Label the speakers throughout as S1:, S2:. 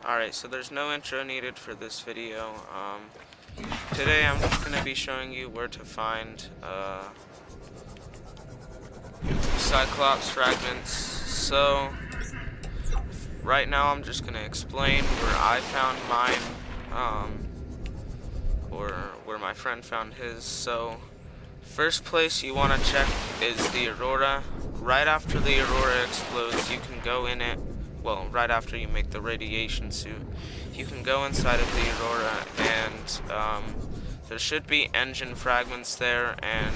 S1: Alright, so there's no intro needed for this video. Today I'm just going to be showing you where to find Cyclops fragments. So, right now I'm just going to explain where I found mine, or where my friend found his. So, first place you want to check is the Aurora. Right after the Aurora explodes, you can go in it. Well, right after you make the radiation suit, you can go inside of the Aurora, and there should be engine fragments there, and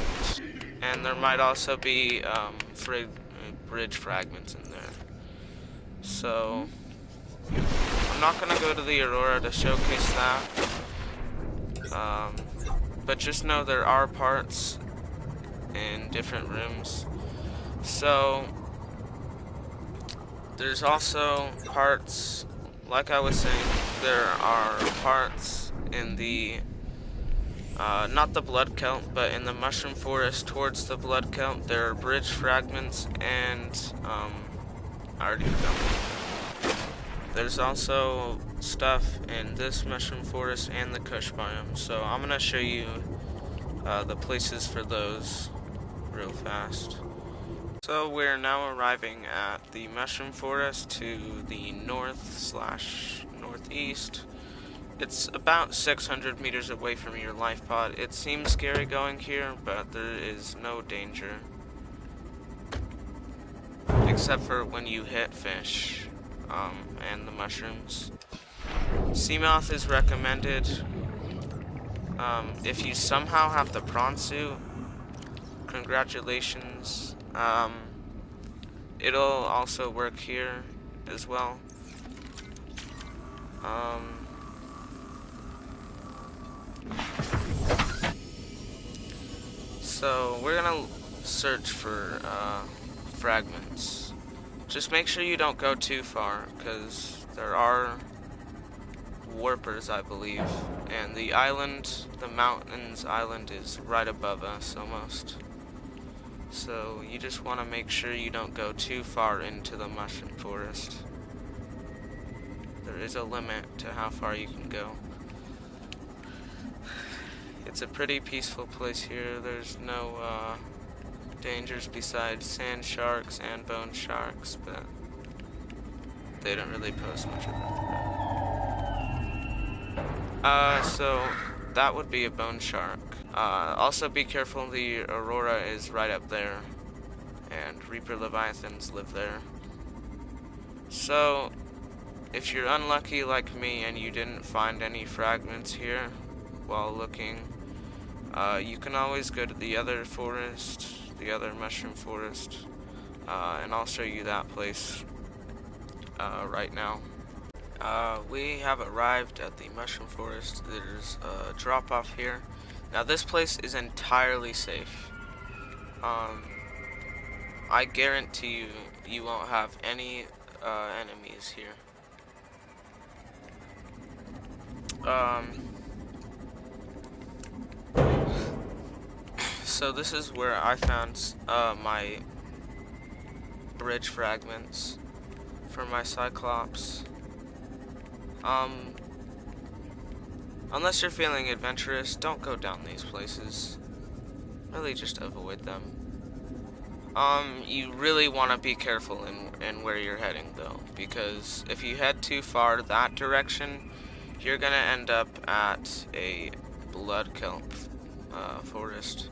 S1: there might also be bridge fragments in there. So I'm not gonna go to the Aurora to showcase that, but just know there are parts in different rooms. So there's also parts, like I was saying, there are parts in the, not the blood kelp, but in the mushroom forest towards the blood kelp, there are bridge fragments, and, I already forgot. There's also stuff in this mushroom forest and the Kush biome, so I'm gonna show you, the places for those real fast. So we're now arriving at the mushroom forest to the north/northeast. It's about 600 meters away from your life pod. It seems scary going here, but there is no danger. Except for when you hit fish, and the mushrooms. Seamoth is recommended. If you somehow have the prawn suit, congratulations. It'll also work here as well. So we're gonna search for fragments. Just make sure you don't go too far, because there are warpers, I believe, and the island, the mountains island, is right above us almost. So you just want to make sure you don't go too far into the mushroom forest. There is a limit to how far you can go. It's a pretty peaceful place here. There's no dangers besides sand sharks and bone sharks, but they don't really pose much of a threat. So that would be a bone shark. Also be careful, the Aurora is right up there, and Reaper Leviathans live there. So, if you're unlucky like me and you didn't find any fragments here while looking, you can always go to the other forest, the other mushroom forest, and I'll show you that place right now. We have arrived at the mushroom forest. There's a drop off here. Now this place is entirely safe. I guarantee you won't have any enemies here. So this is where I found my bridge fragments for my Cyclops. Unless you're feeling adventurous, don't go down these places. Really just avoid them. You really want to be careful in where you're heading though, because if you head too far that direction, you're gonna end up at a blood kelp forest.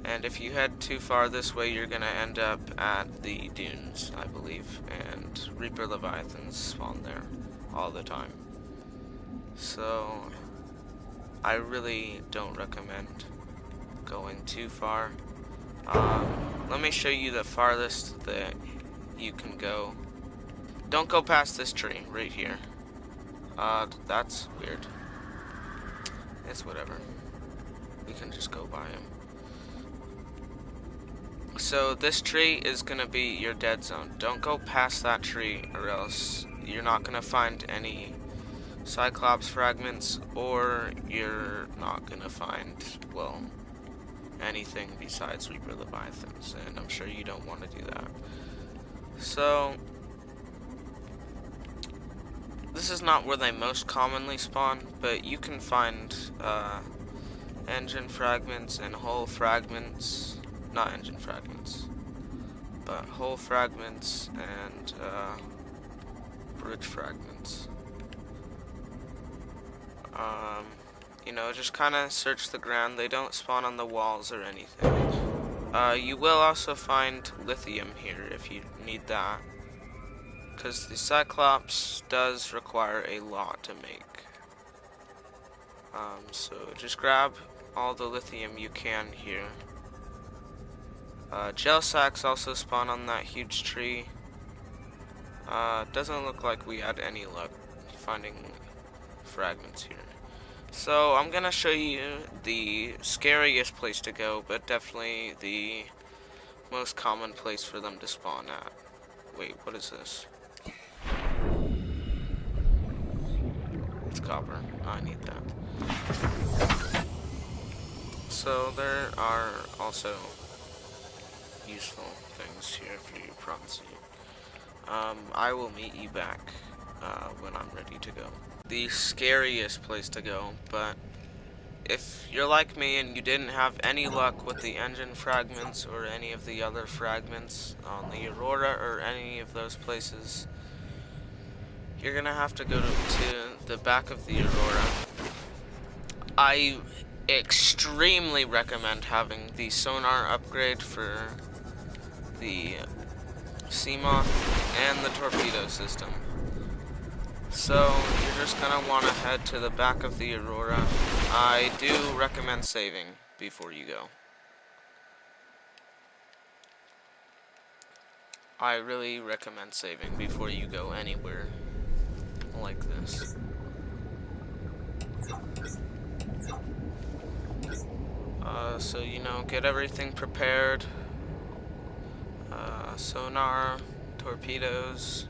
S1: And if you head too far this way, you're gonna end up at the dunes, I believe, and Reaper Leviathans spawn there all the time. So I really don't recommend going too far. Let me show you the farthest that you can go. Don't go past this tree right here. That's weird. It's whatever. We can just go by him. So this tree is gonna be your dead zone. Don't go past that tree, or else you're not gonna find any Cyclops fragments, or you're not gonna find, well, anything besides Reaper Leviathans, and I'm sure you don't want to do that. So this is not where they most commonly spawn, but you can find engine fragments and hull fragments, not engine fragments, but hull fragments and bridge fragments. You know, just kind of search the ground. They don't spawn on the walls or anything. You will also find lithium here if you need that, because the Cyclops does require a lot to make. So just grab all the lithium you can here. Gel sacks also spawn on that huge tree. Doesn't look like we had any luck finding fragments here. So I'm gonna show you the scariest place to go, but definitely the most common place for them to spawn at. Wait, what is this? It's copper. I need that. So there are also useful things here for you, promise you. I will meet you back when I'm ready to go. The scariest place to go, but if you're like me and you didn't have any luck with the engine fragments or any of the other fragments on the Aurora or any of those places, you're gonna have to go to the back of the Aurora. I extremely recommend having the sonar upgrade for the Seamoth and the torpedo system. So you're just gonna want to head to the back of the Aurora. I do recommend saving before you go. I really recommend saving before you go anywhere like this. So you know, get everything prepared. Sonar, torpedoes.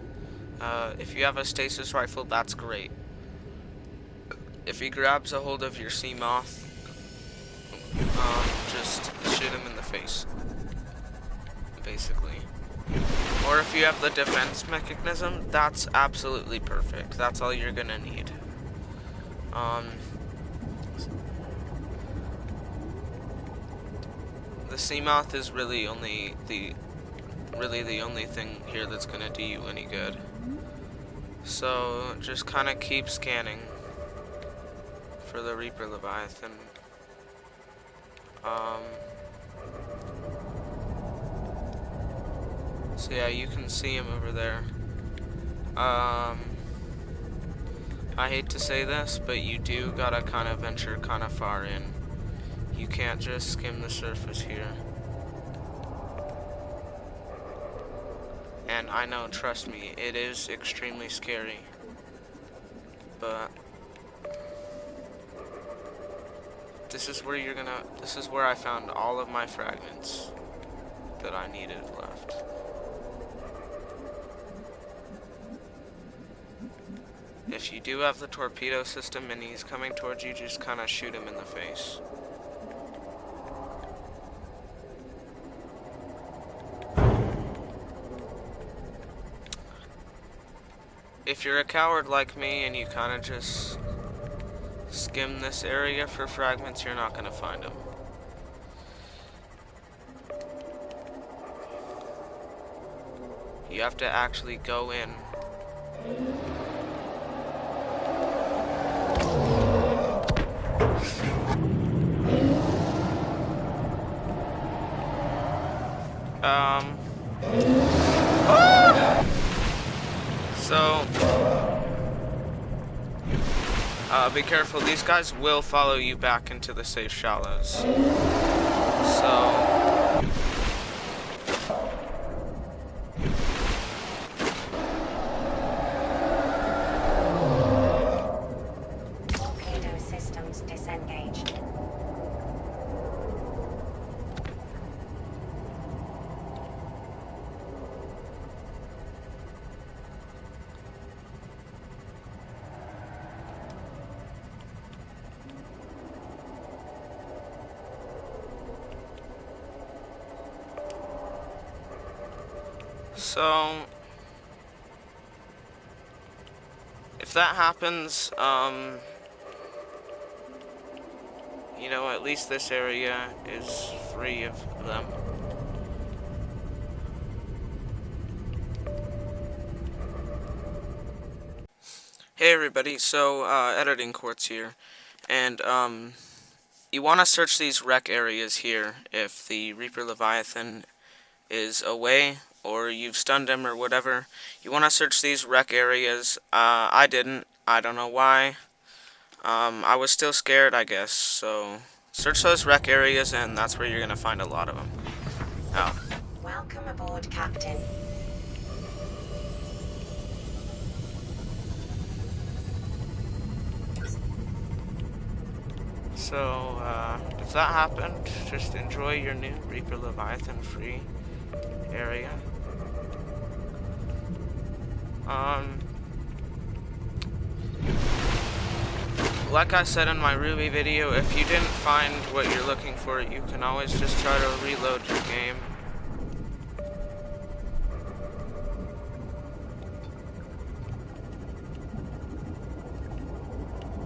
S1: If you have a stasis rifle, that's great. If he grabs a hold of your Seamoth, just shoot him in the face, basically. Or if you have the defense mechanism, that's absolutely perfect. That's all you're gonna need. The Seamoth is really the only thing here that's gonna do you any good. So just kind of keep scanning for the Reaper Leviathan. So yeah, you can see him over there. I hate to say this, but you do gotta kind of venture kind of far in. You can't just skim the surface here. And I know, trust me, it is extremely scary. But this is where I found all of my fragments that I needed left. If you do have the torpedo system and he's coming towards you, just kind of shoot him in the face. If you're a coward like me and you kind of just skim this area for fragments, you're not going to find them. You have to actually go in. So, be careful. These guys will follow you back into the safe shallows. So,
S2: torpedo systems disengaged.
S1: if that happens, you know, at least this area is free of them. Hey everybody, so Editing Quartz here, and you want to search these wreck areas here if the Reaper Leviathan is away or you've stunned him or whatever. You want to search these wreck areas. I didn't. I don't know why. I was still scared, I guess, so search those wreck areas and that's where you're going to find a lot of them. Oh.
S2: Welcome aboard, Captain.
S1: So, if that happened, just enjoy your new Reaper Leviathan free area. Like I said in my Ruby video, if you didn't find what you're looking for, you can always just try to reload your game.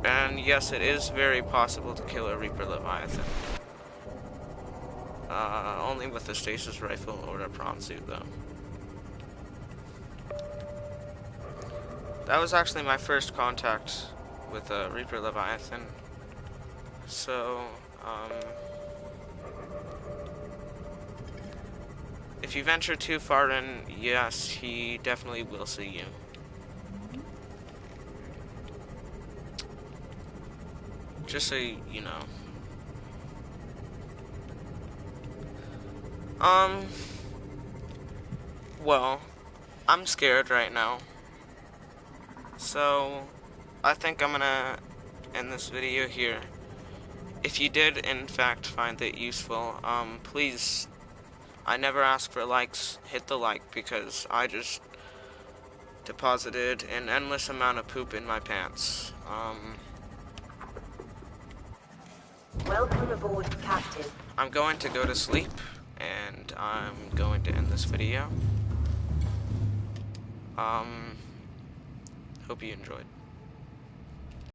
S1: And yes, it is very possible to kill a Reaper Leviathan. Only with a stasis rifle or a prawn suit, though. That was actually my first contact with a Reaper Leviathan. So, if you venture too far in, yes, he definitely will see you. Just so you know. Well, I'm scared right now. So, I think I'm gonna end this video here. If you did, in fact, find it useful, please, I never ask for likes, hit the like, because I just deposited an endless amount of poop in my pants.
S2: Welcome aboard, Captain.
S1: I'm going to go to sleep, and I'm going to end this video. Hope you enjoyed.